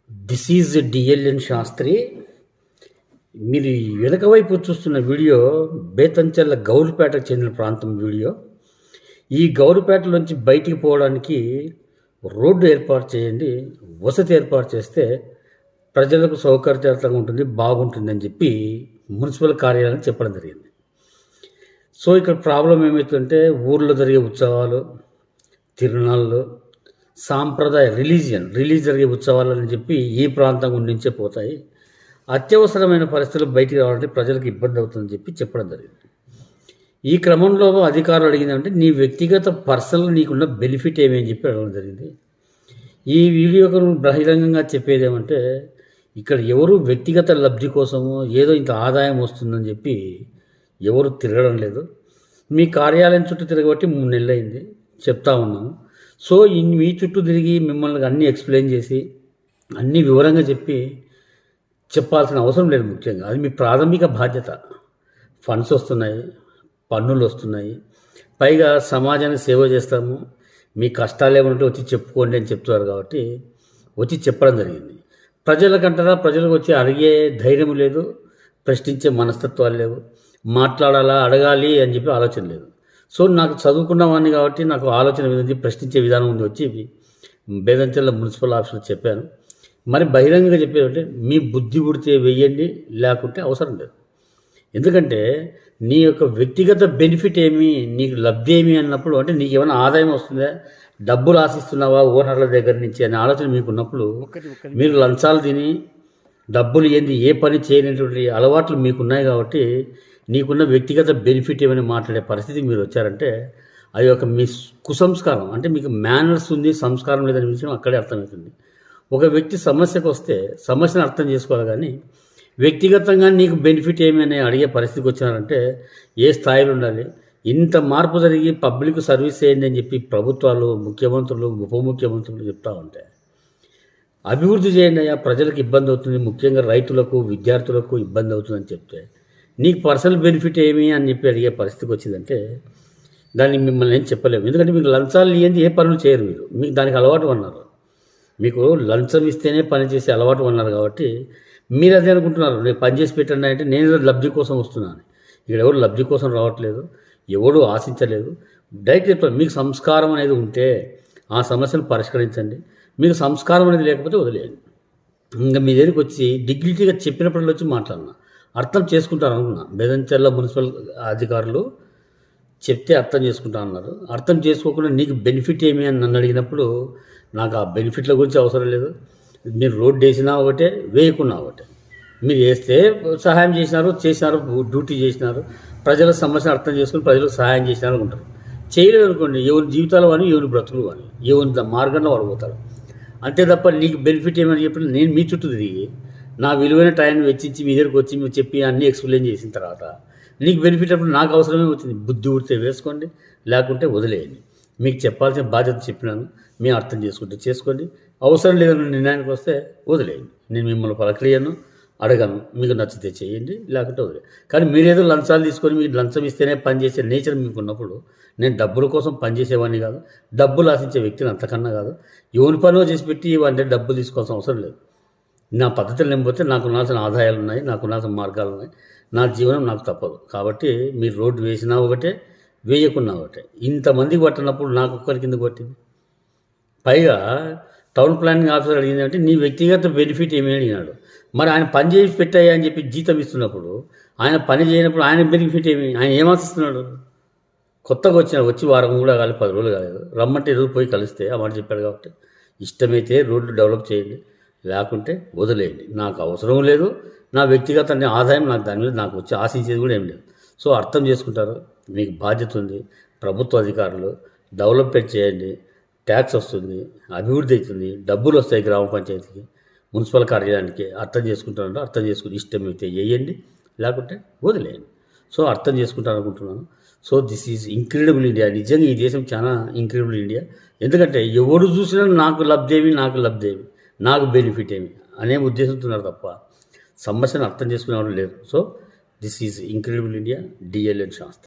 This is డిఎల్ఎన్ Sastry. మీరు వెనక వైపు చూస్తున్న వీడియో బేతంచెర్ల గౌరుపేటకు చెందిన ప్రాంతం వీడియో. ఈ గౌరుపేటలోంచి బయటికి పోవడానికి రోడ్డు ఏర్పాటు చేయండి, వసతి ఏర్పాటు చేస్తే ప్రజలకు సౌకర్యవంతంగా ఉంటుంది, బాగుంటుందని చెప్పి మున్సిపల్ కార్యాలయం చెప్పడం జరిగింది. సో ఇక్కడ ప్రాబ్లం ఏమవుతుందంటే ఊర్లో జరిగే ఉత్సవాలు, తిరునాళ్ళు, సాంప్రదాయ రిలీజ్ జరిగే ఉత్సవాలని చెప్పి ఈ ప్రాంతం నుంచే పోతాయి. అత్యవసరమైన పరిస్థితులు బయటికి రావాలంటే ప్రజలకు ఇబ్బంది అవుతుందని చెప్పి చెప్పడం జరిగింది. ఈ క్రమంలో అధికారులు అడిగిందంటే నీ వ్యక్తిగత పర్సనల్ నీకున్న బెనిఫిట్ ఏమి అని చెప్పి అడగడం జరిగింది. ఈ వీడియోకు బహిరంగంగా చెప్పేది ఏమంటే ఇక్కడ ఎవరు వ్యక్తిగత లబ్ధి కోసము ఏదో ఇంత ఆదాయం వస్తుందని చెప్పి ఎవరు తిరగడం లేదు. మీ కార్యాలయం చుట్టూ తిరగబట్టి 3 నెలలు అయింది, చెప్తా ఉన్నాము. సో మీ చుట్టూ తిరిగి మిమ్మల్ని అన్నీ ఎక్స్ప్లెయిన్ చేసి అన్నీ వివరంగా చెప్పాల్సిన అవసరం లేదు. ముఖ్యంగా అది మీ ప్రాథమిక బాధ్యత. ఫండ్స్ వస్తున్నాయి, పన్నులు వస్తున్నాయి, పైగా సమాజానికి సేవ చేస్తాము, మీ కష్టాలు ఏమంటే వచ్చి చెప్పుకోండి అని చెప్తున్నారు కాబట్టి వచ్చి చెప్పడం జరిగింది. ప్రజలకు వచ్చి అడిగే ధైర్యం లేదు, ప్రశ్నించే మనస్తత్వాలు లేవు, మాట్లాడాలా అడగాలి అని చెప్పి ఆలోచన లేదు. సో నాకు చదువుకున్నవాడిని కాబట్టి నాకు ఆలోచన ఉంది, ప్రశ్నించే విధానం ఉంది. వచ్చి బేతంచెర్ల మున్సిపల్ ఆఫీసులో చెప్పాను. మరి బహిరంగంగా చెప్పేదంటే మీ బుద్ధి పుడితే వెయ్యండి, లేకుంటే అవసరం లేదు. ఎందుకంటే నీ యొక్క వ్యక్తిగత బెనిఫిట్ ఏమి, నీకు లబ్ధి ఏమి అన్నప్పుడు అంటే నీకు ఏమైనా ఆదాయం వస్తుందా, డబ్బులు ఆశిస్తున్నావా ఓనర్ల దగ్గర నుంచి అనే ఆలోచన మీకు ఉన్నప్పుడు మీరు లంచాలు తిని డబ్బులు ఏంది ఏ పని చేయనటువంటి అలవాట్లు మీకున్నాయి కాబట్టి నీకున్న వ్యక్తిగత బెనిఫిట్ ఏమని మాట్లాడే పరిస్థితికి మీరు వచ్చారంటే అది ఒక మీ కుసంస్కారం. అంటే మీకు మేనర్స్ ఉంది, సంస్కారం లేదనే విషయం అక్కడే అర్థమవుతుంది. ఒక వ్యక్తి సమస్యకు వస్తే సమస్యను అర్థం చేసుకోవాలి, కానీ వ్యక్తిగతంగా నీకు బెనిఫిట్ ఏమి అని అడిగే పరిస్థితికి వచ్చినారంటే ఏ స్థాయిలో ఉండాలి. ఇంత మార్పు జరిగి పబ్లిక్ సర్వీస్ చేయండి అని చెప్పి ప్రభుత్వాలు, ముఖ్యమంత్రులు, ఉప ముఖ్యమంత్రులు చెప్తా ఉంటే అభివృద్ధి చేయండి అయ్యా, ప్రజలకు ఇబ్బంది అవుతుంది, ముఖ్యంగా రైతులకు, విద్యార్థులకు ఇబ్బంది అవుతుందని చెప్తే నీకు పర్సనల్ బెనిఫిట్ ఏమి అని చెప్పి అడిగే పరిస్థితికి వచ్చిందంటే దానికి మిమ్మల్ని ఏం చెప్పలేము. ఎందుకంటే మీకు లంచాలు ఇవ్వండి ఏ పనులు చేయరు, మీకు దానికి అలవాటు ఉన్నారు. మీకు లంచం ఇస్తేనే పని చేసే అలవాటు ఉన్నారు కాబట్టి మీరు అదే అనుకుంటున్నారు, నేను పని చేసి పెట్టండి అంటే నేను లబ్ధి కోసం వస్తున్నాను. ఇక్కడ ఎవరు లబ్ధి కోసం రావట్లేదు, ఎవడు ఆశించలేదు. డైరెక్ట్ చెప్తాను, మీకు సంస్కారం అనేది ఉంటే ఆ సమస్యను పరిష్కరించండి, మీకు సంస్కారం అనేది లేకపోతే వదిలేయండి. ఇంకా మీ దగ్గరికి వచ్చి డిగ్నిటీగా చెప్పినప్పుడు వచ్చి మాట్లాడినా అర్థం చేసుకుంటారు అనుకున్నా. బేతంచెర్ల మున్సిపల్ అధికారులు చెప్తే అర్థం చేసుకుంటా అన్నారు. అర్థం చేసుకోకుండా నీకు బెనిఫిట్ ఏమి అని నన్ను అడిగినప్పుడు నాకు ఆ బెనిఫిట్ల గురించి అవసరం లేదు. మీరు రోడ్డు వేసినా ఒకటే, వేయకున్నా ఒకటే. మీరు వేస్తే సహాయం చేసినారు, డ్యూటీ చేసినారు, ప్రజల సమస్యను అర్థం చేసుకుని ప్రజలకు సహాయం చేసినారు అనుకుంటారు. చేయలేదు అనుకోండి, ఎవరి జీవితాలు కానీ ఎవరి బ్రతుకులు కానీ ఎవరి మార్గంలో వాడిపోతారు. అంతే తప్ప నీకు బెనిఫిట్ ఏమని చెప్పి నేను మీ చుట్టూ తిరిగి నా విలువైన టైం వెచ్చించి మీ దగ్గరికి వచ్చి మీరు చెప్పి అన్నీ ఎక్స్ప్లెయిన్ చేసిన తర్వాత నీకు బెనిఫిట్ అప్పుడు నాకు అవసరమే వచ్చింది. బుద్ధి ఉడితే వేసుకోండి, లేకుంటే వదిలేయండి. మీకు చెప్పాల్సిన బాధ్యత చెప్పినాను, మేము అర్థం చేసుకుంటే చేసుకోండి, అవసరం లేదని నిర్ణయానికి వస్తే వదిలేయండి. నేను మిమ్మల్ని పలకరియను, అడగను, మీకు నచ్చితే చేయండి, లేకుంటే వదిలేదు. కానీ మీరేదో లంచాలు తీసుకొని మీకు లంచం ఇస్తేనే పనిచేసే నేచర్ మీకు ఉన్నప్పుడు నేను డబ్బుల కోసం పనిచేసేవాడిని కాదు, డబ్బులు ఆశించే వ్యక్తిని అంతకన్నా కాదు. ఎవరి పనో చేసి పెట్టి ఇవన్నీ డబ్బులు తీసుకోవాల్సిన అవసరం లేదు. నా పద్ధతులు లేకపోతే నాకు ఉండాల్సిన ఆదాయాలు ఉన్నాయి, నాకు ఉండాల్సిన మార్గాలు ఉన్నాయి, నా జీవనం నాకు తప్పదు. కాబట్టి మీరు రోడ్డు వేసినా ఒకటే, వేయకున్నా ఒకటే. ఇంతమందికి పట్టినప్పుడు నాకు ఒక్కరి కింద పట్టింది. పైగా టౌన్ ప్లానింగ్ ఆఫీసర్ అడిగింది అంటే నీ వ్యక్తిగత బెనిఫిట్ ఏమి అడిగినాడు. మరి ఆయన పని చేసి పెట్టాయా అని చెప్పి జీతం ఇస్తున్నప్పుడు ఆయన పని చేయనప్పుడు ఆయన బెనిఫిట్ ఏమి, ఆయన ఏమాశిస్తున్నాడు? కొత్తగా వచ్చి వారం కూడా కాలేదు, 10 రోజులు కాలేదు, రమ్మంటే ఎదురు పోయి కలిస్తే ఆ మాట చెప్పాడు. కాబట్టి ఇష్టమైతే రోడ్లు డెవలప్ చేయండి, లేకుంటే వదిలేయండి. నాకు అవసరం లేదు, నా వ్యక్తిగత ఆదాయం నాకు దాని మీద నాకు వచ్చి ఆశించేది కూడా ఏం లేదు. సో అర్థం చేసుకుంటారు, మీకు బాధ్యత ఉంది. ప్రభుత్వ అధికారులు డెవలప్మెంట్ చేయండి, ట్యాక్స్ వస్తుంది, అభివృద్ధి అవుతుంది, డబ్బులు వస్తాయి గ్రామ పంచాయతీకి, మున్సిపల్ కార్యాలయానికి. అర్థం చేసుకుంటారంటే అర్థం చేసుకుని ఇష్టమైతే వేయండి, లేకుంటే వదిలేయండి. సో అర్థం చేసుకుంటారు అనుకుంటున్నాను. So this is incredible India. నిజంగా ఈ దేశం చాలా ఇంక్రెడిబుల్ ఇండియా. ఎందుకంటే ఎవరు చూసినా నాకు లబ్ధేమి, నాకు బెనిఫిట్ ఏమి అనే ఉద్దేశంతో తప్ప సమస్యను అర్థం చేసుకునేవాడు లేరు. So this is incredible India, DLN Sastry.